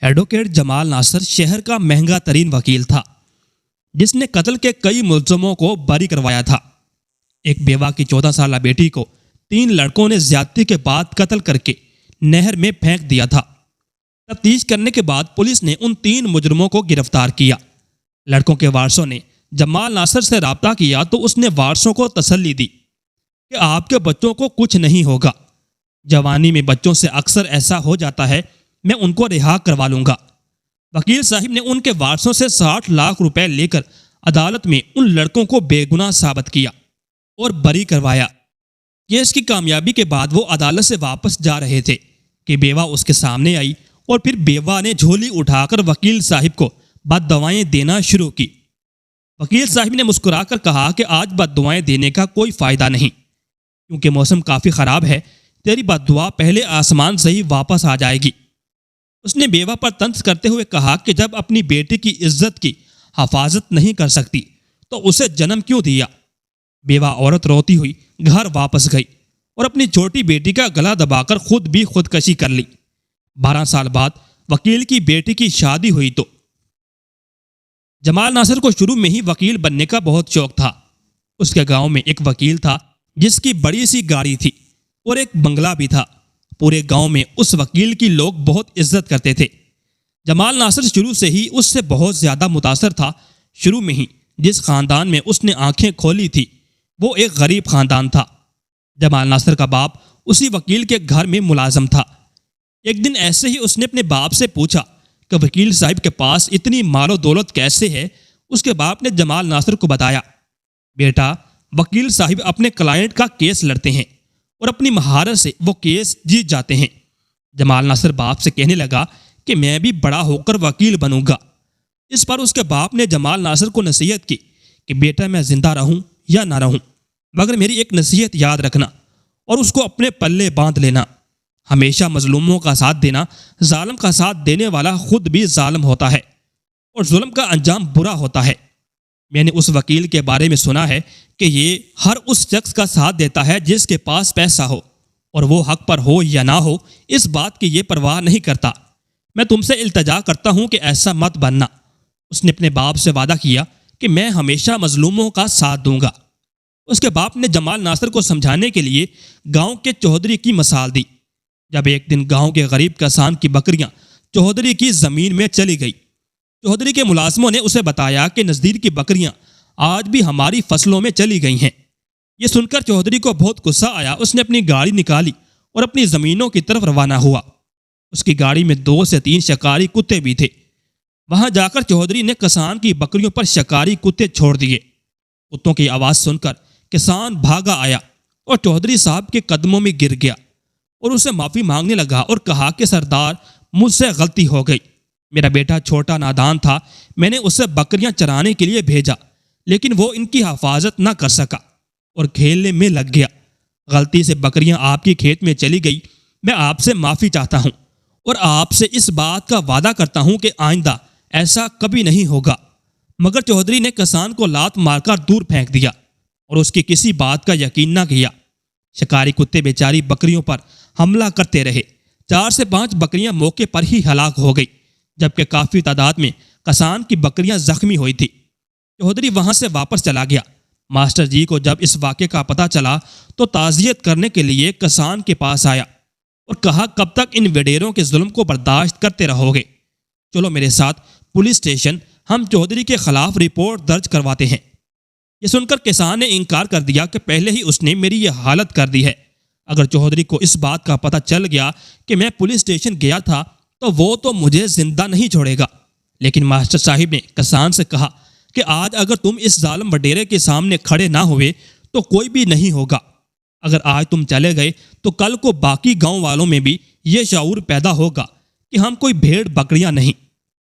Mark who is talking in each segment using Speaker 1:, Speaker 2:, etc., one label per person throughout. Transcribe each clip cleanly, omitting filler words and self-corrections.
Speaker 1: Advocate جمال ناصر شہر کا مہنگا ترین وکیل تھا جس نے قتل کے کئی ملزموں کو بری کروایا تھا۔ ایک بیوہ کی 14 سالہ بیٹی کو 3 لڑکوں نے زیادتی کے بعد قتل کر کے نہر میں پھینک دیا تھا۔ تفتیش کرنے کے بعد پولیس نے ان 3 مجرموں کو گرفتار کیا۔ لڑکوں کے وارثوں نے جمال ناصر سے رابطہ کیا تو اس نے وارثوں کو تسلی دی کہ آپ کے بچوں کو کچھ نہیں ہوگا، جوانی میں بچوں سے اکثر ایسا ہو جاتا ہے، میں ان کو رہا کروا لوں گا۔ وکیل صاحب نے ان کے وارثوں سے 60 لاکھ روپے لے کر عدالت میں ان لڑکوں کو بے گناہ ثابت کیا اور بری کروایا۔ کیس کی کامیابی کے بعد وہ عدالت سے واپس جا رہے تھے کہ بیوہ اس کے سامنے آئی اور پھر بیوہ نے جھولی اٹھا کر وکیل صاحب کو بد دعائیں دینا شروع کی۔ وکیل صاحب نے مسکرا کر کہا کہ آج بد دعائیں دینے کا کوئی فائدہ نہیں، کیونکہ موسم کافی خراب ہے، تیری بد دعا پہلے آسمان سے ہی واپس آ جائے گی۔ اس نے بیوہ پر طنز کرتے ہوئے کہا کہ جب اپنی بیٹی کی عزت کی حفاظت نہیں کر سکتی تو اسے جنم کیوں دیا؟ بیوہ عورت روتی ہوئی گھر واپس گئی اور اپنی چھوٹی بیٹی کا گلا دبا کر خود بھی خودکشی کر لی۔ 12 سال بعد وکیل کی بیٹی کی شادی ہوئی تو جمال ناصر کو شروع میں ہی وکیل بننے کا بہت شوق تھا۔ اس کے گاؤں میں ایک وکیل تھا جس کی بڑی سی گاڑی تھی اور ایک بنگلہ بھی تھا۔ پورے گاؤں میں اس وکیل کی لوگ بہت عزت کرتے تھے۔ جمال ناصر شروع سے ہی اس سے بہت زیادہ متاثر تھا۔ شروع میں ہی جس خاندان میں اس نے آنکھیں کھولی تھی وہ ایک غریب خاندان تھا۔ جمال ناصر کا باپ اسی وکیل کے گھر میں ملازم تھا۔ ایک دن ایسے ہی اس نے اپنے باپ سے پوچھا کہ وکیل صاحب کے پاس اتنی مال و دولت کیسے ہے؟ اس کے باپ نے جمال ناصر کو بتایا، بیٹا، وکیل صاحب اپنے کلائنٹ کا کیس لڑتے ہیں اور اپنی مہارت سے وہ کیس جیت جاتے ہیں۔ جمال ناصر باپ سے کہنے لگا کہ میں بھی بڑا ہو کر وکیل بنوں گا۔ اس پر اس کے باپ نے جمال ناصر کو نصیحت کی کہ بیٹا، میں زندہ رہوں یا نہ رہوں مگر میری ایک نصیحت یاد رکھنا اور اس کو اپنے پلے باندھ لینا، ہمیشہ مظلوموں کا ساتھ دینا۔ ظالم کا ساتھ دینے والا خود بھی ظالم ہوتا ہے اور ظلم کا انجام برا ہوتا ہے۔ میں نے اس وکیل کے بارے میں سنا ہے کہ یہ ہر اس شخص کا ساتھ دیتا ہے جس کے پاس پیسہ ہو اور وہ حق پر ہو یا نہ ہو، اس بات کی یہ پرواہ نہیں کرتا۔ میں تم سے التجا کرتا ہوں کہ ایسا مت بننا۔ اس نے اپنے باپ سے وعدہ کیا کہ میں ہمیشہ مظلوموں کا ساتھ دوں گا۔ اس کے باپ نے جمال ناصر کو سمجھانے کے لیے گاؤں کے چودھری کی مثال دی۔ جب ایک دن گاؤں کے غریب کسان کی بکریاں چودھری کی زمین میں چلی گئی، چودھری کے ملازموں نے اسے بتایا کہ نزدیک کی بکریاں آج بھی ہماری فصلوں میں چلی گئی ہیں۔ یہ سن کر چودھری کو بہت غصہ آیا۔ اس نے اپنی گاڑی نکالی اور اپنی زمینوں کی طرف روانہ ہوا۔ اس کی گاڑی میں 2 سے 3 شکاری کتے بھی تھے۔ وہاں جا کر چودھری نے کسان کی بکریوں پر شکاری کتے چھوڑ دیے۔ کتوں کی آواز سن کر کسان بھاگا آیا اور چودھری صاحب کے قدموں میں گر گیا اور اسے معافی مانگنے لگا اور کہا کہ سردار، مجھ سے غلطی ہو گئی، میرا بیٹا چھوٹا نادان تھا، میں نے اسے بکریاں چرانے کے لیے بھیجا لیکن وہ ان کی حفاظت نہ کر سکا اور کھیلنے میں لگ گیا۔ غلطی سے بکریاں آپ کی کھیت میں چلی گئی، میں آپ سے معافی چاہتا ہوں اور آپ سے اس بات کا وعدہ کرتا ہوں کہ آئندہ ایسا کبھی نہیں ہوگا۔ مگر چودھری نے کسان کو لات مار کر دور پھینک دیا اور اس کی کسی بات کا یقین نہ کیا۔ شکاری کتے بیچاری بکریوں پر حملہ کرتے رہے۔ 4 سے 5 بکریاں موقع پر ہی ہلاک ہو گئی جبکہ کافی تعداد میں کسان کی بکریاں زخمی ہوئی تھی۔ چودھری وہاں سے واپس چلا گیا۔ ماسٹر جی کو جب اس واقعے کا پتہ چلا تو تعزیت کرنے کے لیے کسان کے پاس آیا اور کہا، کب تک ان وڈیروں کے ظلم کو برداشت کرتے رہو گے؟ چلو میرے ساتھ پولیس اسٹیشن، ہم چودھری کے خلاف رپورٹ درج کرواتے ہیں۔ یہ سن کر کسان نے انکار کر دیا کہ پہلے ہی اس نے میری یہ حالت کر دی ہے۔ اگر چودھری کو اس بات کا پتہ چل گیا کہ میں پولیس اسٹیشن گیا تھا تو وہ تو مجھے زندہ نہیں چھوڑے گا۔ لیکن ماسٹر صاحب نے کسان سے کہا کہ آج اگر تم اس ظالم وڈیرے کے سامنے کھڑے نہ ہوئے تو کوئی بھی نہیں ہوگا۔ اگر آج تم چلے گئے تو کل کو باقی گاؤں والوں میں بھی یہ شعور پیدا ہوگا کہ ہم کوئی بھیڑ بکریاں نہیں۔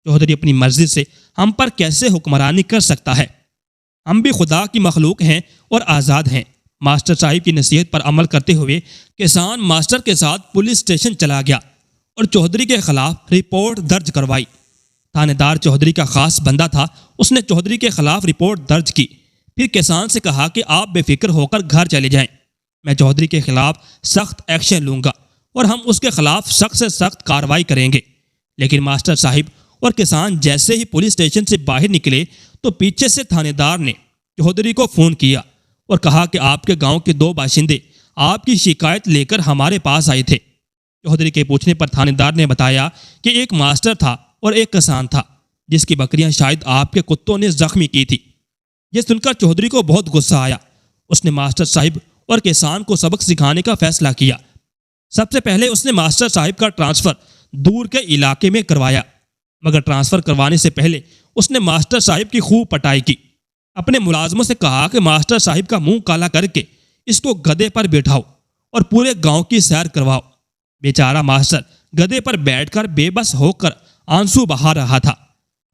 Speaker 1: چودھری اپنی مرضی سے ہم پر کیسے حکمرانی کر سکتا ہے؟ ہم بھی خدا کی مخلوق ہیں اور آزاد ہیں۔ ماسٹر صاحب کی نصیحت پر عمل کرتے ہوئے کسان ماسٹر کے ساتھ پولیس اسٹیشن چلا گیا اور چودھری کے خلاف رپورٹ درج کروائی۔ تھانے دار چودھری کا خاص بندہ تھا۔ اس نے چودھری کے خلاف رپورٹ درج کی، پھر کسان سے کہا کہ آپ بے فکر ہو کر گھر چلے جائیں، میں چودھری کے خلاف سخت ایکشن لوں گا اور ہم اس کے خلاف سخت سے سخت کارروائی کریں گے۔ لیکن ماسٹر صاحب اور کسان جیسے ہی پولیس اسٹیشن سے باہر نکلے تو پیچھے سے تھانے دار نے چودھری کو فون کیا اور کہا کہ آپ کے گاؤں کے 2 باشندے آپ کی شکایت لے کر ہمارے پاس آئے تھے۔ چودھری کے پوچھنے پر تھانے دار نے بتایا کہ ایک ماسٹر تھا اور ایک کسان تھا جس کی بکریاں شاید آپ کے کتوں نے زخمی کی تھی۔ یہ سن کر چودھری کو بہت غصہ آیا۔ اس نے ماسٹر صاحب اور کسان کو سبق سکھانے کا فیصلہ کیا۔ سب سے پہلے اس نے ماسٹر صاحب کا ٹرانسفر دور کے علاقے میں کروایا، مگر ٹرانسفر کروانے سے پہلے اس نے ماسٹر صاحب کی خوب پٹائی کی۔ اپنے ملازموں سے کہا کہ ماسٹر صاحب کا منہ کالا کر کے اس کو گدھے پر بیٹھاؤ اور پورے گاؤں کی سیر کرواؤ۔ بیچارہ ماسٹر گدھے پر بیٹھ کر بے بس ہو کر آنسو بہا رہا تھا،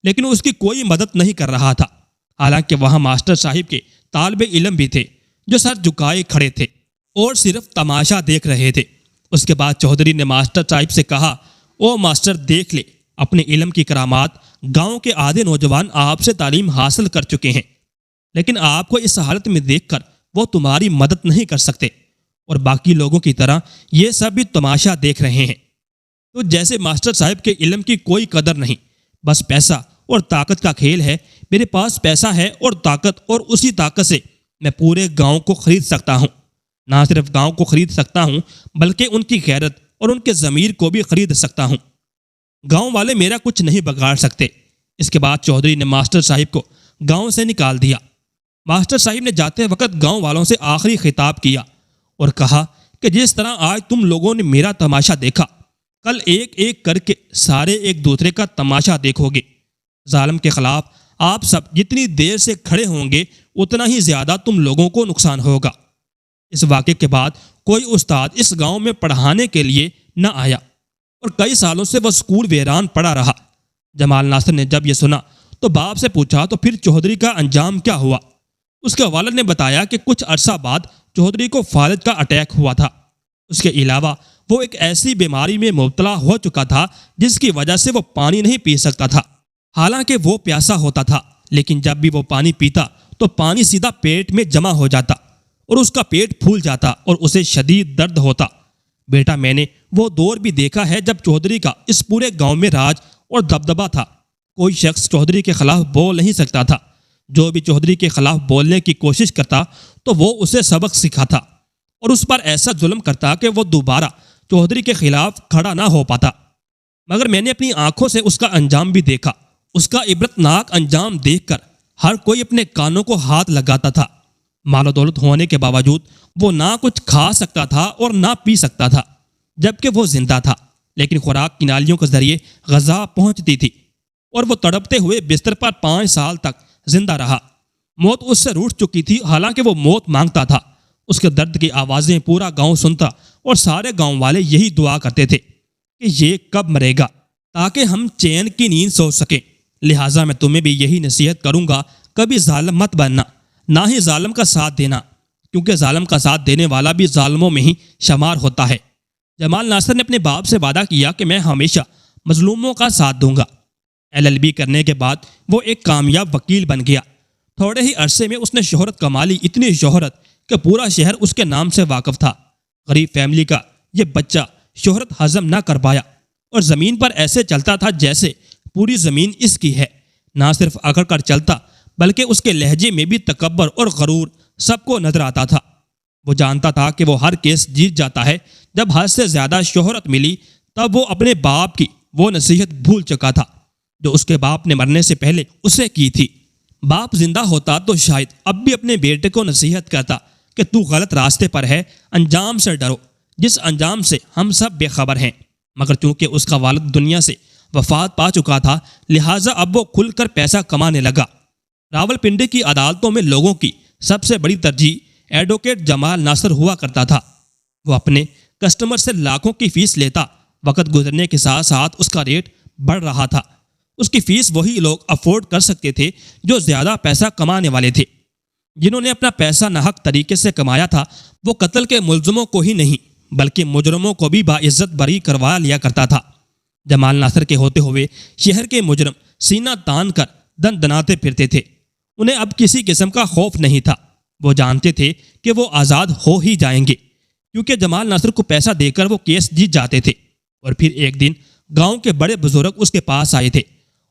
Speaker 1: لیکن اس کی کوئی مدد نہیں کر رہا تھا، حالانکہ وہاں ماسٹر صاحب کے طالب علم بھی تھے جو سر جھکائے کھڑے تھے اور صرف تماشا دیکھ رہے تھے۔ اس کے بعد چودھری نے ماسٹر صاحب سے کہا، او ماسٹر دیکھ لے، اپنے علم کی کرامات گاؤں کے آدھے نوجوان آپ سے تعلیم حاصل کر چکے ہیں، لیکن آپ کو اس حالت میں دیکھ کر وہ تمہاری مدد نہیں کر سکتے، اور باقی لوگوں کی طرح یہ سب بھی تماشا دیکھ رہے ہیں۔ تو جیسے ماسٹر صاحب کے علم کی کوئی قدر نہیں، بس پیسہ اور طاقت کا کھیل ہے۔ میرے پاس پیسہ ہے اور طاقت، اور اسی طاقت سے میں پورے گاؤں کو خرید سکتا ہوں۔ نہ صرف گاؤں کو خرید سکتا ہوں بلکہ ان کی غیرت اور ان کے ضمیر کو بھی خرید سکتا ہوں۔ گاؤں والے میرا کچھ نہیں بگاڑ سکتے۔ اس کے بعد چودھری نے ماسٹر صاحب کو گاؤں سے نکال دیا۔ ماسٹر صاحب نے جاتے وقت گاؤں والوں سے آخری خطاب کیا اور کہا کہ جس طرح آج تم لوگوں نے میرا تماشا دیکھا، کل ایک ایک کر کے سارے ایک دوسرے کا تماشا دیکھو گے۔ ظالم کے خلاف آپ سب جتنی دیر سے کھڑے ہوں گے اتنا ہی زیادہ تم لوگوں کو نقصان ہوگا۔ اس واقعے کے بعد کوئی استاد اس گاؤں میں پڑھانے کے لیے نہ آیا اور کئی سالوں سے وہ اسکول ویران پڑا رہا۔ جمال ناصر نے جب یہ سنا تو باپ سے پوچھا، تو پھر چودھری کا انجام کیا ہوا؟ اس کے والد نے بتایا کہ کچھ عرصہ بعد چودھری کو فالج کا اٹیک ہوا تھا۔ اس کے علاوہ وہ ایک ایسی بیماری میں مبتلا ہو چکا تھا جس کی وجہ سے وہ پانی نہیں پی سکتا تھا۔ حالانکہ وہ پیاسا ہوتا تھا، لیکن جب بھی وہ پانی پیتا تو پانی سیدھا پیٹ میں جمع ہو جاتا اور اس کا پیٹ پھول جاتا اور اسے شدید درد ہوتا۔ بیٹا، میں نے وہ دور بھی دیکھا ہے جب چودھری کا اس پورے گاؤں میں راج اور دبدبہ تھا۔ کوئی شخص چودھری کے خلاف بول نہیں سکتا تھا۔ جو بھی چودھری کے خلاف بولنے کی کوشش کرتا تو وہ اسے سبق سکھاتا اور اس پر ایسا ظلم کرتا کہ وہ دوبارہ چودھری کے خلاف کھڑا نہ ہو پاتا۔ مگر میں نے اپنی آنکھوں سے اس کا انجام بھی دیکھا۔ اس کا عبرتناک انجام دیکھ کر ہر کوئی اپنے کانوں کو ہاتھ لگاتا تھا۔ مال و دولت ہونے کے باوجود وہ نہ کچھ کھا سکتا تھا اور نہ پی سکتا تھا، جبکہ وہ زندہ تھا، لیکن خوراک کی نالیوں کے ذریعے غذا پہنچتی تھی اور وہ تڑپتے ہوئے بستر پر 5 سال تک زندہ رہا۔ موت اس سے روٹھ چکی تھی، حالانکہ وہ موت مانگتا تھا۔ اس کے درد کی آوازیں پورا گاؤں سنتا اور سارے گاؤں والے یہی دعا کرتے تھے کہ یہ کب مرے گا تاکہ ہم چین کی نیند سو سکیں۔ لہٰذا میں تمہیں بھی یہی نصیحت کروں گا، کبھی ظالم مت بننا، نہ ہی ظالم کا ساتھ دینا، کیونکہ ظالم کا ساتھ دینے والا بھی ظالموں میں ہی شمار ہوتا ہے۔ جمال ناصر نے اپنے باپ سے وعدہ کیا کہ میں ہمیشہ مظلوموں کا ساتھ دوں گا۔ LLB کرنے کے بعد وہ ایک کامیاب وکیل بن گیا۔ تھوڑے ہی عرصے میں اس نے شہرت کما لی، اتنی شہرت کہ پورا شہر اس کے نام سے واقف تھا۔ غریب فیملی کا یہ بچہ شہرت ہضم نہ کر پایا اور زمین پر ایسے چلتا تھا جیسے پوری زمین اس کی ہے۔ نہ صرف اکڑ کر چلتا بلکہ اس کے لہجے میں بھی تکبر اور غرور سب کو نظر آتا تھا۔ وہ جانتا تھا کہ وہ ہر کیس جیت جاتا ہے۔ جب حد سے زیادہ شہرت ملی تب وہ اپنے باپ کی وہ نصیحت بھول چکا تھا جو اس کے باپ نے مرنے سے پہلے اسے کی تھی۔ باپ زندہ ہوتا تو شاید اب بھی اپنے بیٹے کو نصیحت کرتا کہ تو غلط راستے پر ہے، انجام سے ڈرو، جس انجام سے ہم سب بے خبر ہیں۔ مگر چونکہ اس کا والد دنیا سے وفات پا چکا تھا، لہٰذا اب وہ کھل کر پیسہ کمانے لگا۔ راولپنڈی کی عدالتوں میں لوگوں کی سب سے بڑی ترجیح ایڈوکیٹ جمال ناصر ہوا کرتا تھا۔ وہ اپنے کسٹمر سے لاکھوں کی فیس لیتا۔ وقت گزرنے کے ساتھ ساتھ اس کا ریٹ بڑھ رہا تھا۔ اس کی فیس وہی لوگ افورڈ کر سکتے تھے جو زیادہ پیسہ کمانے والے تھے۔ جنہوں نے اپنا پیسہ ناحق طریقے سے کمایا تھا وہ قتل کے ملزموں کو ہی نہیں بلکہ مجرموں کو بھی باعزت بری کروا لیا کرتا تھا۔ جمال ناصر کے ہوتے ہوئے شہر کے مجرم سینہ تان کر دن دناتے پھرتے تھے۔ انہیں اب کسی قسم کا خوف نہیں تھا۔ وہ جانتے تھے کہ وہ آزاد ہو ہی جائیں گے، کیونکہ جمال ناصر کو پیسہ دے کر وہ کیس جیت جاتے تھے اور پھر ایک دن گاؤں کے بڑے بزرگ اس کے پاس آئے تھے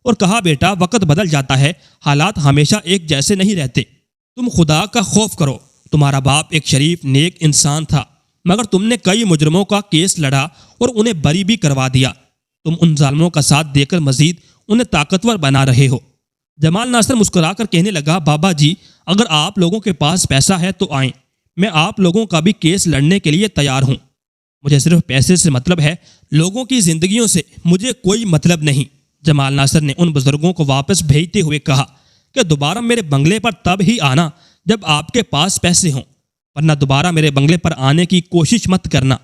Speaker 1: اور کہا بیٹا وقت بدل جاتا ہے، حالات ہمیشہ ایک جیسے نہیں رہتے، تم خدا کا خوف کرو، تمہارا باپ ایک شریف نیک انسان تھا مگر تم نے کئی مجرموں کا کیس لڑا اور انہیں بری بھی کروا دیا، تم ان ظالموں کا ساتھ دے کر مزید انہیں طاقتور بنا رہے ہو۔ جمال ناصر مسکرا کر کہنے لگا بابا جی اگر آپ لوگوں کے پاس پیسہ ہے تو آئیں، میں آپ لوگوں کا بھی کیس لڑنے کے لیے تیار ہوں، مجھے صرف پیسے سے مطلب ہے، لوگوں کی زندگیوں سے مجھے کوئی مطلب نہیں۔ جمال ناصر نے ان بزرگوں کو واپس بھیجتے ہوئے کہا کہ دوبارہ میرے بنگلے پر تب ہی آنا جب آپ کے پاس پیسے ہوں، ورنہ دوبارہ میرے بنگلے پر آنے کی کوشش مت کرنا۔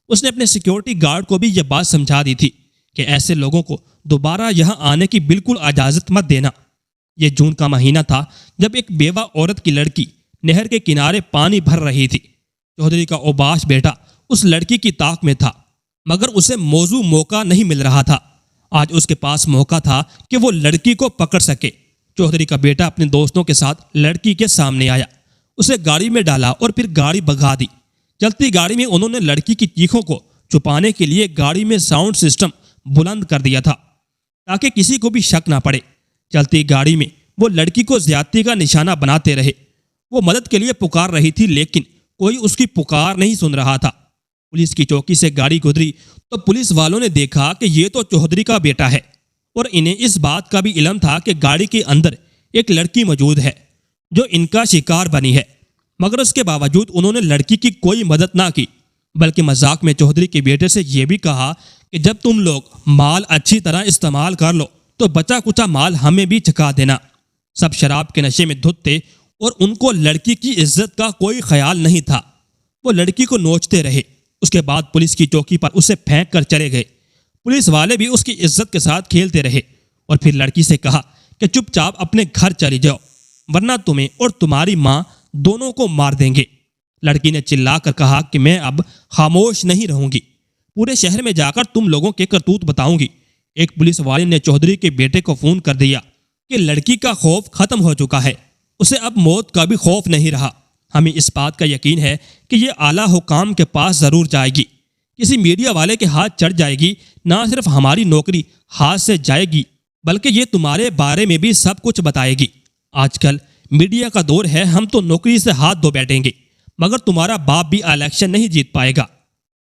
Speaker 1: اس نے اپنے سیکیورٹی گارڈ کو بھی یہ بات سمجھا دی تھی کہ ایسے لوگوں کو دوبارہ یہاں آنے کی بالکل اجازت مت دینا۔ یہ جون کا مہینہ تھا جب ایک بیوہ عورت کی لڑکی نہر کے کنارے پانی بھر رہی تھی۔ چودھری کا اوباش بیٹا اس لڑکی کی طاق میں تھا مگر اسے موقع نہیں مل رہا تھا۔ آج اس کے پاس موقع تھا کہ وہ لڑکی کو پکڑ سکے۔ چودھری کا بیٹا اپنے دوستوں کے ساتھ لڑکی کے سامنے آیا، اسے گاڑی میں ڈالا اور پھر گاڑی بھگا دی۔ چلتی گاڑی میں انہوں نے لڑکی کی چیخوں کو چھپانے کے لیے گاڑی میں ساؤنڈ سسٹم بلند کر دیا تھا تاکہ کسی کو بھی شک نہ پڑے۔ چلتی گاڑی میں وہ لڑکی کو زیادتی کا نشانہ بناتے رہے۔ وہ مدد کے لیے پکار رہی تھی لیکن کوئی اس کی پکار نہیں سن رہا تھا۔ پولیس کی چوکی سے گاڑی گزری تو پولیس والوں نے دیکھا کہ یہ تو چودھری کا بیٹا ہے اور انہیں اس بات کا بھی علم تھا کہ گاڑی کے اندر ایک لڑکی موجود ہے جو ان کا شکار بنی ہے، مگر اس کے باوجود انہوں نے لڑکی کی کوئی مدد نہ کی بلکہ مذاق میں چودھری کے بیٹے سے یہ بھی کہا کہ جب تم لوگ مال اچھی طرح استعمال کر لو تو بچا کچا مال ہمیں بھی چکھا دینا۔ سب شراب کے نشے میں دھت تھے اور ان کو لڑکی کی عزت کا کوئی خیال نہیں تھا۔ وہ لڑکی کو نوچتے رہے، اس کے بعد پولیس کی چوکی پر اسے پھینک کر چلے گئے۔ پولیس والے بھی اس کی عزت کے ساتھ کھیلتے رہے اور پھر لڑکی سے کہا کہ چپ چاپ اپنے گھر چلی جاؤ ورنہ تمہیں اور تمہاری ماں دونوں کو مار دیں گے۔ لڑکی نے چلا کر کہا کہ میں اب خاموش نہیں رہوں گی، پورے شہر میں جا کر تم لوگوں کے کرتوت بتاؤں گی۔ ایک پولیس والے نے چودھری کے بیٹے کو فون کر دیا کہ لڑکی کا خوف ختم ہو چکا ہے، اسے اب موت کا بھی خوف نہیں رہا۔ ہمیں اس بات کا یقین ہے کہ یہ اعلیٰ حکام کے پاس ضرور جائے گی، کسی میڈیا والے کے ہاتھ چڑھ جائے گی۔ نہ صرف ہماری نوکری ہاتھ سے جائے گی بلکہ یہ تمہارے بارے میں بھی سب کچھ بتائے گی۔ آج کل میڈیا کا دور ہے، ہم تو نوکری سے ہاتھ دھو بیٹھیں گے مگر تمہارا باپ بھی الیکشن نہیں جیت پائے گا،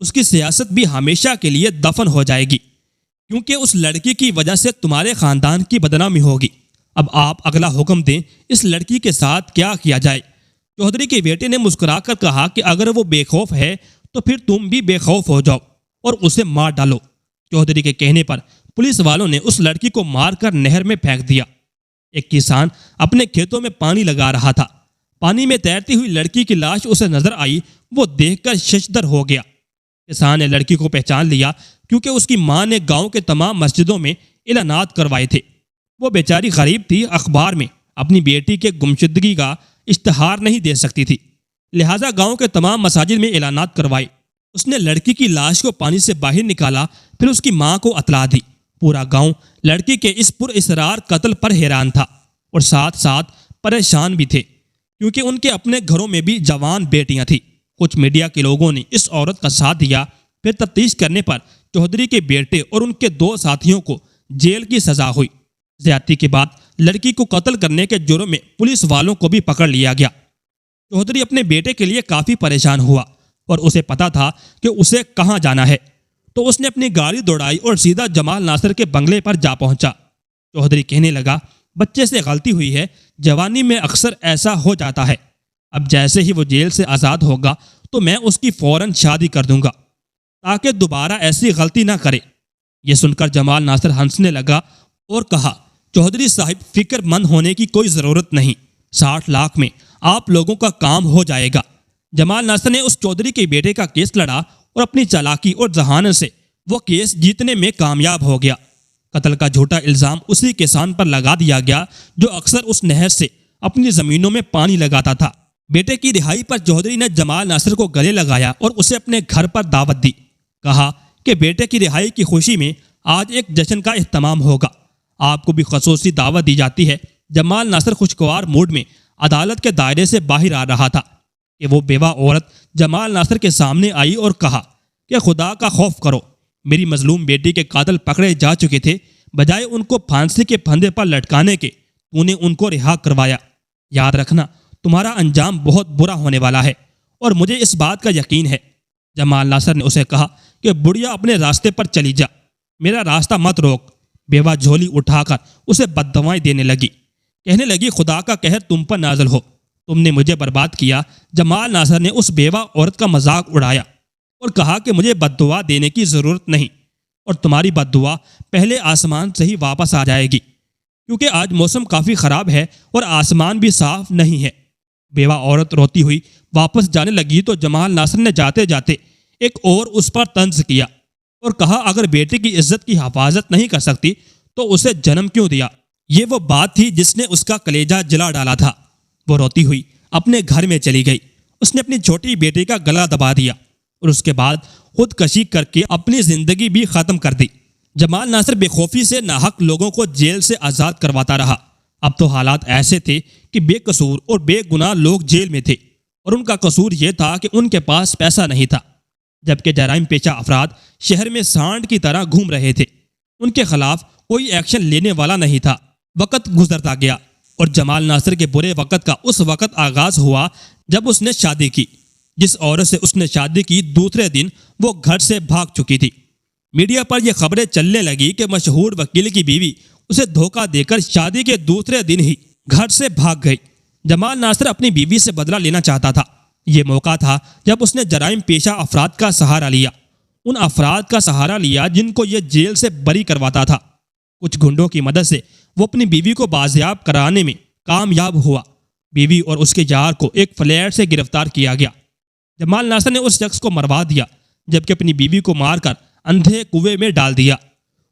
Speaker 1: اس کی سیاست بھی ہمیشہ کے لیے دفن ہو جائے گی کیونکہ اس لڑکی کی وجہ سے تمہارے خاندان کی بدنامی ہوگی۔ اب آپ اگلا حکم دیں اس لڑکی کے ساتھ کیا کیا جائے۔ چودھری کے بیٹے نے مسکرا کر کہا کہ اگر وہ بے خوف ہے تو پھر تم بھی بے خوف ہو جاؤ اور اسے مار ڈالو۔ چودھری کے کہنے پر پولیس والوں نے اس لڑکی کو مار کر نہر میں پھینک دیا۔ ایک کسان اپنے کھیتوں میں پانی لگا رہا تھا، پانی میں تیرتی ہوئی لڑکی کی لاش اسے نظر آئی، وہ دیکھ کر ششدر ہو گیا۔ کسان نے لڑکی کو پہچان لیا کیونکہ اس کی ماں نے گاؤں کے تمام مسجدوں میں اعلانات کروائے تھے۔ وہ بیچاری غریب تھی، اخبار میں اپنی بیٹی کے گمشدگی کا اشتہار نہیں دے سکتی تھی، لہٰذا گاؤں کے تمام مساجد میں اعلانات کروائے۔ اس نے لڑکی کی لاش کو پانی سے باہر نکالا، پھر اس کی ماں کو اطلاع دی۔ پورا گاؤں لڑکی کے اس پر اسرار قتل پر حیران تھا اور ساتھ ساتھ پریشان بھی تھے کیونکہ ان کے اپنے گھروں میں بھی جوان بیٹیاں تھیں۔ کچھ میڈیا کے لوگوں نے اس عورت کا ساتھ دیا، پھر تفتیش کرنے پر چودھری کے بیٹے اور ان کے 2 ساتھیوں کو جیل کی سزا ہوئی۔ زیادتی کے بعد لڑکی کو قتل کرنے کے جرم میں پولیس والوں کو بھی پکڑ لیا گیا۔ چودھری اپنے بیٹے کے لیے کافی پریشان ہوا اور اسے پتا تھا کہ اسے کہاں جانا ہے، تو اس نے اپنی گاڑی دوڑائی اور سیدھا جمال ناصر کے بنگلے پر جا پہنچا۔ چودھری کہنے لگا بچے سے غلطی ہوئی ہے، جوانی میں اکثر ایسا ہو جاتا ہے، اب جیسے ہی وہ جیل سے آزاد ہوگا تو میں اس کی فوراً شادی کر دوں گا تاکہ دوبارہ ایسی غلطی نہ کرے۔ یہ سن کر جمال ناصر ہنسنے لگا اور کہا چودھری صاحب فکر مند ہونے کی کوئی ضرورت نہیں، 60 لاکھ میں آپ لوگوں کا کام ہو جائے گا۔ جمال ناصر نے اس چودھری کے بیٹے کا کیس لڑا اور اپنی چالاکی اور ذہانت سے وہ کیس جیتنے میں کامیاب ہو گیا۔ قتل کا جھوٹا الزام اسی کسان پر لگا دیا گیا جو اکثر اس نہر سے اپنی زمینوں میں پانی لگاتا تھا۔ بیٹے کی رہائی پر چودھری نے جمال ناصر کو گلے لگایا اور اسے اپنے گھر پر دعوت دی۔ کہا کہ بیٹے کی رہائی کی خوشی میں آج ایک جشن کا اہتمام ہوگا، آپ کو بھی خصوصی دعوت دی جاتی ہے۔ جمال ناصر خوشگوار موڈ میں عدالت کے دائرے سے باہر آ رہا تھا کہ وہ بیوہ عورت جمال ناصر کے سامنے آئی اور کہا کہ خدا کا خوف کرو، میری مظلوم بیٹی کے قاتل پکڑے جا چکے تھے، بجائے ان کو پھانسی کے پھندے پر لٹکانے کے تو نے ان کو رہا کروایا۔ یاد رکھنا تمہارا انجام بہت برا ہونے والا ہے، اور مجھے اس بات کا یقین ہے۔ جمال ناصر نے اسے کہا کہ بڑھیا اپنے راستے پر چلی جا، میرا راستہ مت روک۔ بیوہ جھولی اٹھا کر اسے بددعائیں دینے لگی، کہنے لگی خدا کا قہر تم پر نازل ہو، تم نے مجھے برباد کیا۔ جمال ناصر نے اس بیوہ عورت کا مذاق اڑایا اور کہا کہ مجھے بددعا دینے کی ضرورت نہیں، اور تمہاری بددعا پہلے آسمان سے ہی واپس آ جائے گی، کیونکہ آج موسم کافی خراب ہے اور آسمان بھی صاف نہیں ہے۔ بیوہ عورت روتی ہوئی واپس جانے لگی تو جمال ناصر نے جاتے جاتے ایک اور اس پر طنز کیا اور کہا اگر بیٹے کی عزت کی حفاظت نہیں کر سکتی تو اسے جنم کیوں دیا؟ یہ وہ بات تھی جس نے اس کا کلیجہ جلا ڈالا تھا۔ وہ روتی ہوئی اپنے گھر میں چلی گئی۔ اس نے اپنی چھوٹی بیٹی کا گلا دبا دیا اور اس کے بعد خودکشی کر کے اپنی زندگی بھی ختم کر دی۔ جمال ناصر بے خوفی سے ناحق لوگوں کو جیل سے آزاد کرواتا رہا۔ اب تو حالات ایسے تھے کہ بے قصور اور بے گناہ لوگ جیل میں تھے، اور ان کا قصور یہ تھا کہ ان کے پاس پیسہ نہیں تھا، جبکہ جرائم پیشہ افراد شہر میں سانڈ کی طرح گھوم رہے تھے۔ ان کے خلاف کوئی ایکشن لینے والا نہیں تھا۔ وقت گزرتا گیا اور جمال ناصر کے برے وقت کا اس وقت آغاز ہوا جب اس نے شادی کی۔ جس عورت سے اس نے شادی کی دوسرے دن وہ گھر سے بھاگ چکی تھی۔ میڈیا پر یہ خبریں چلنے لگی کہ مشہور وکیل کی بیوی اسے دھوکہ دے کر شادی کے دوسرے دن ہی گھر سے بھاگ گئی۔ جمال ناصر اپنی بیوی سے بدلہ لینا چاہتا تھا۔ یہ موقع تھا جب اس نے جرائم پیشہ افراد کا سہارا لیا، ان افراد کا سہارا لیا جن کو یہ جیل سے بری کرواتا تھا۔ کچھ گنڈوں کی مدد سے وہ اپنی بیوی کو بازیاب کرانے میں کامیاب ہوا۔ بیوی اور اس کے یار کو ایک فلیٹ سے گرفتار کیا گیا۔ جمال ناصر نے اس شخص کو مروا دیا، جبکہ اپنی بیوی کو مار کر اندھے کنویں میں ڈال دیا۔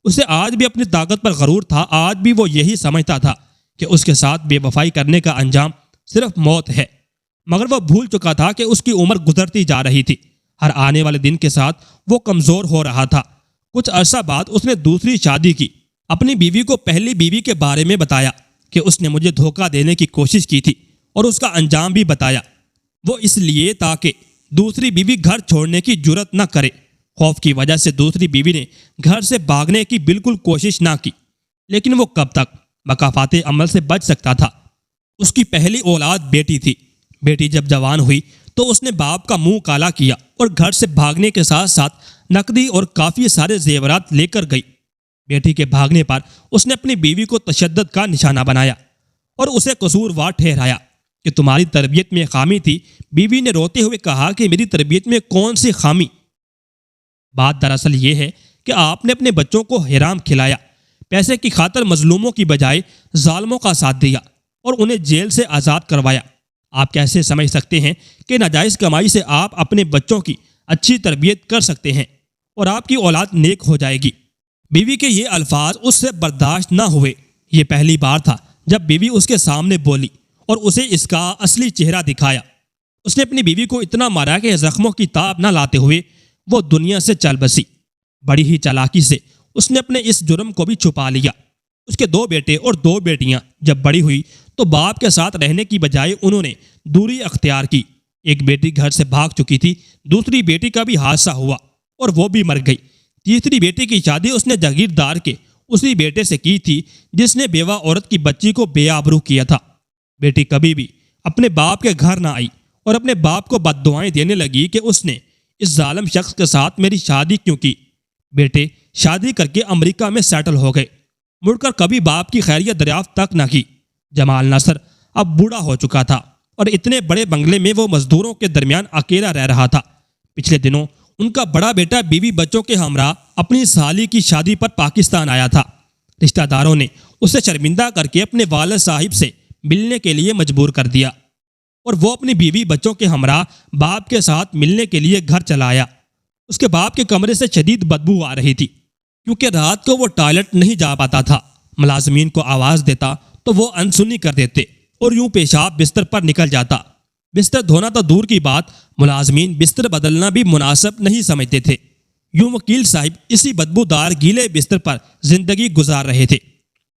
Speaker 1: اسے آج بھی اپنی طاقت پر غرور تھا، آج بھی وہ یہی سمجھتا تھا کہ اس کے ساتھ بے وفائی کرنے کا انجام صرف موت ہے، مگر وہ بھول چکا تھا کہ اس کی عمر گزرتی جا رہی تھی۔ ہر آنے والے دن کے ساتھ وہ کمزور ہو رہا تھا۔ کچھ عرصہ بعد اس نے دوسری شادی کی۔ اپنی بیوی کو پہلی بیوی کے بارے میں بتایا کہ اس نے مجھے دھوکہ دینے کی کوشش کی تھی، اور اس کا انجام بھی بتایا۔ وہ اس لیے تاکہ دوسری بیوی گھر چھوڑنے کی جرت نہ کرے۔ خوف کی وجہ سے دوسری بیوی نے گھر سے بھاگنے کی بالکل کوشش نہ کی، لیکن وہ کب تک مکافات عمل سے بچ سکتا تھا؟ اس کی پہلی اولاد بیٹی تھی۔ بیٹی جب جوان ہوئی تو اس نے باپ کا منہ کالا کیا اور گھر سے بھاگنے کے ساتھ ساتھ نقدی اور کافی سارے زیورات لے کر گئی۔ بیٹی کے بھاگنے پر اس نے اپنی بیوی کو تشدد کا نشانہ بنایا اور اسے قصوروار ٹھہرایا کہ تمہاری تربیت میں خامی تھی۔ بیوی نے روتے ہوئے کہا کہ میری تربیت میں کون سی خامی؟ بات دراصل یہ ہے کہ آپ نے اپنے بچوں کو حرام کھلایا، پیسے کی خاطر مظلوموں کی بجائے ظالموں کا ساتھ دیا اور انہیں جیل سے آزاد کروایا۔ آپ کیسے سمجھ سکتے ہیں کہ ناجائز کمائی سے آپ اپنے بچوں کی اچھی تربیت کر سکتے ہیں اور آپ کی اولاد نیک ہو جائے گی؟ بیوی کے یہ الفاظ اس سے برداشت نہ ہوئے۔ یہ پہلی بار تھا جب بیوی اس کے سامنے بولی اور اسے اس کا اصلی چہرہ دکھایا۔ اس نے اپنی بیوی کو اتنا مارا کہ زخموں کی تاب نہ لاتے ہوئے وہ دنیا سے چل بسی۔ بڑی ہی چالاکی سے اس نے اپنے اس جرم کو بھی چھپا لیا۔ اس کے 2 بیٹے اور 2 بیٹیاں جب بڑی ہوئی تو باپ کے ساتھ رہنے کی بجائے انہوں نے دوری اختیار کی۔ ایک بیٹی گھر سے بھاگ چکی تھی، دوسری بیٹی کا بھی حادثہ ہوا اور وہ بھی مر گئی۔ تیسری بیٹی کی شادی اس نے جاگیردار کے اسی بیٹے سے کی تھی جس نے بیوہ عورت کی بچی کو بے آبرو کیا تھا۔ بیٹی کبھی بھی اپنے باپ کے گھر نہ آئی اور اپنے باپ کو بددعائیں دینے لگی کہ اس نے اس ظالم شخص کے ساتھ میری شادی کیوں کی۔ بیٹے شادی کر کے امریکہ میں سیٹل ہو گئے، مڑ کر کبھی باپ کی خیریت دریافت تک نہ کی۔ جمال ناصر اب بوڑھا ہو چکا تھا اور اتنے بڑے بنگلے میں وہ مزدوروں کے درمیان اکیلا رہ رہا تھا۔ پچھلے دنوں ان کا بڑا بیٹا بیوی بچوں کے ہمراہ اپنی سالی کی شادی پر پاکستان آیا تھا۔ رشتہ داروں نے اسے شرمندہ کر کے اپنے والد صاحب سے ملنے کے لیے مجبور کر دیا اور وہ اپنی بیوی بچوں کے ہمراہ باپ کے ساتھ ملنے کے لیے گھر چلا آیا۔ اس کے باپ کے کمرے سے شدید بدبو آ رہی تھی کیونکہ رات کو وہ ٹوائلٹ نہیں جا پاتا تھا۔ ملازمین کو آواز دیتا تو وہ انسنی کر دیتے اور یوں پیشاب بستر پر نکل جاتا۔ بستر دھونا تو دور کی بات، ملازمین بستر بدلنا بھی مناسب نہیں سمجھتے تھے۔ یوں وکیل صاحب اسی بدبودار گیلے بستر پر زندگی گزار رہے تھے۔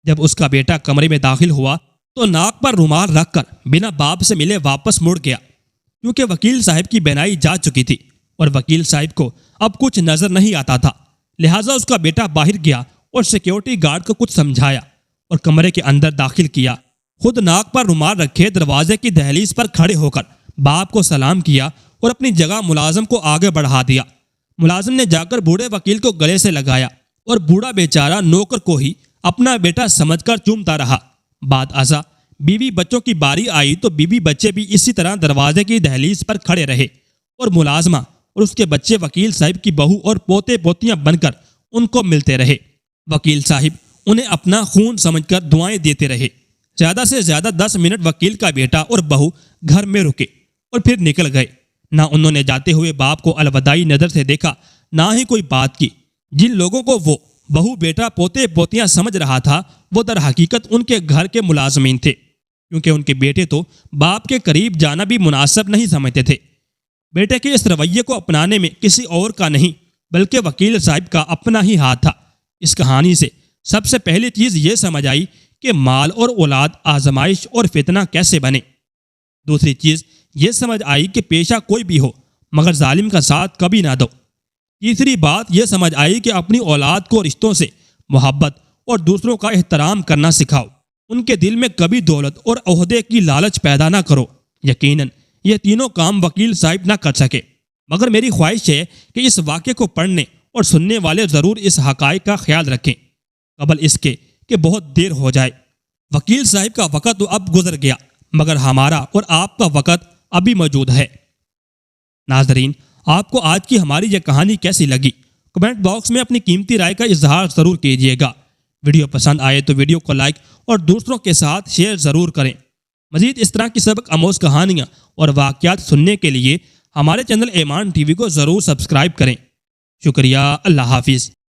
Speaker 1: جب اس کا بیٹا کمرے میں داخل ہوا تو ناک پر رومال رکھ کر بنا باپ سے ملے واپس مڑ گیا، کیونکہ وکیل صاحب کی بینائی جا چکی تھی اور وکیل صاحب کو اب کچھ نظر نہیں آتا تھا۔ لہٰذا اس کا بیٹا باہر گیا اور سیکیورٹی گارڈ کو کچھ سمجھایا اور کمرے کے اندر داخل کیا۔ خود ناک پر رومال رکھے دروازے کی دہلیز پر کھڑے ہو کر باپ کو سلام کیا اور اپنی جگہ ملازم کو آگے بڑھا دیا۔ ملازم نے جا کر بوڑھے وکیل کو گلے سے لگایا اور بوڑھا بیچارہ نوکر کو ہی اپنا بیٹا سمجھ کر چومتا رہا۔ بعد ازاں بیوی بچوں کی باری آئی تو بیوی بچے بھی اسی طرح دروازے کی دہلیز پر کھڑے رہے اور ملازمہ اور اس کے بچے وکیل صاحب کی بہو اور پوتے پوتیاں بن کر ان کو ملتے رہے۔ وکیل صاحب انہیں اپنا خون سمجھ کر دعائیں دیتے رہے۔ زیادہ سے زیادہ 10 منٹ وکیل کا بیٹا اور بہو گھر میں رکے اور پھر نکل گئے۔ نہ انہوں نے جاتے ہوئے باپ کو الوداعی نظر سے دیکھا، نہ ہی کوئی بات کی۔ جن لوگوں کو وہ بہو بیٹا پوتے پوتیاں سمجھ رہا تھا وہ در حقیقت ان کے گھر کے ملازمین تھے، کیونکہ ان کے بیٹے تو باپ کے قریب جانا بھی مناسب نہیں سمجھتے تھے۔ بیٹے کے اس رویے کو اپنانے میں کسی اور کا نہیں بلکہ وکیل صاحب کا اپنا ہی ہاتھ تھا۔ اس کہانی سے سب سے پہلی چیز یہ سمجھ آئی کہ مال اور اولاد آزمائش اور فتنہ کیسے بنے۔ دوسری چیز یہ سمجھ آئی کہ پیشہ کوئی بھی ہو مگر ظالم کا ساتھ کبھی نہ دو۔ تیسری بات یہ سمجھ آئی کہ اپنی اولاد کو رشتوں سے محبت اور دوسروں کا احترام کرنا سکھاؤ۔ ان کے دل میں کبھی دولت اور عہدے کی لالچ پیدا نہ کرو۔ یقیناً یہ تینوں کام وکیل صاحب نہ کر سکے، مگر میری خواہش ہے کہ اس واقعے کو پڑھنے اور سننے والے ضرور اس حقائق کا خیال رکھیں قبل اس کے کہ بہت دیر ہو جائے۔ وکیل صاحب کا وقت تو اب گزر گیا مگر ہمارا اور آپ کا وقت ابھی موجود ہے۔ ناظرین، آپ کو آج کی ہماری یہ کہانی کیسی لگی؟ کمنٹ باکس میں اپنی قیمتی رائے کا اظہار ضرور کیجیے گا۔ ویڈیو پسند آئے تو ویڈیو کو لائک اور دوسروں کے ساتھ شیئر ضرور کریں۔ مزید اس طرح کی سبق آموز کہانیاں اور واقعات سننے کے لیے ہمارے چینل ایمان ٹی وی کو ضرور سبسکرائب کریں۔ شکریہ۔ اللہ حافظ۔